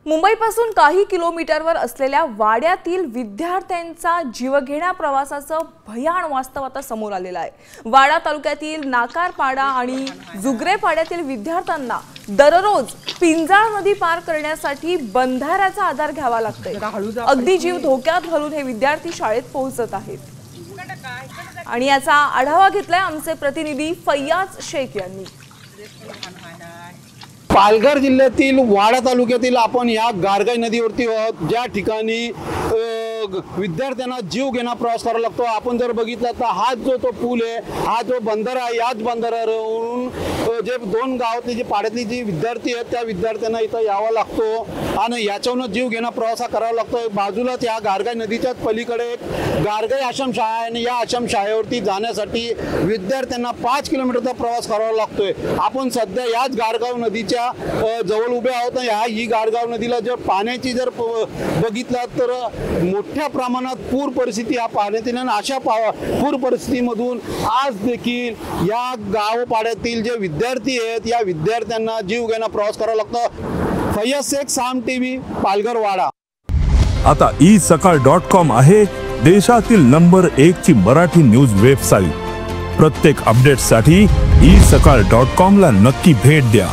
मुंबईपासून काही किलोमीटरवर असलेल्या वाड्यातील विद्यार्थ्यांचा जीवघेण्या प्रवासाचं भयान वास्तव आता समोर आलेलं आहे। वाडा तालुक्यातील नाकारपाडा आणि जुगरेपाड्यातील विद्यार्थ्यांना दररोज पिंजाळ नदी पार करण्यासाठी बंधाऱ्याचा आधार घ्यावा लागतोय। अगदी जीव धोक्यात घालून हे विद्यार्थी शाळेत पोहोचत आहेत आणि याचा आढावा घेतलाय आमचे प्रतिनिधी फैयाज शेख यांनी। पालघर जिल्ह्यातील वाडा तालुक्यातील आपण या गारगाई नदीवरती आहोत, ज्या ठिकाणी विद्यार्थ्यांना जीव घेणा प्रवास करावा लागतो। आपण जर बघितलं तर हा जो तो पूल आहे, हा जो बंधारा आहे, याच बंधाऱ्यावरून जे दोन गावातले जे पाड्यातले जे विद्यार्थी आहेत त्या विद्यार्थ्यांना इथं यावं लागतो आणि याच्यावरून जीव घेणा प्रवास करावा लागतो। बाजूलाच या गारगाई नदीच्याच पलीकडे एक गारगाई आश्रमशाळा आहे आणि या आश्रमशाळेवरती जाण्यासाठी विद्यार्थ्यांना 5 किलोमीटरचा प्रवास करावा लागतोय। आपण सध्या याच गारगाव नदीच्या जवळ उभे आहोत। ही गारगाव नदीला जर पाण्याची जर बघितलं तर मोठ्या प्रमाणात पूर परिस्थिती या पाण्यातील आणि अशा पूर परिस्थितीमधून आज देखील या गावपाड्यातील जे विद्यार्थी आहेत या विद्यार्थ्यांना जीव घेणा प्रवास करावा लागतो। फैयाज शेख, साम टीव्ही, पालघर, वाडा। आता isakal.com आहे देशातील नंबर 1 ची मराठी न्यूज वेबसाईट। प्रत्येक अपडेटसाठी isakal.com ला नक्की भेट द्या।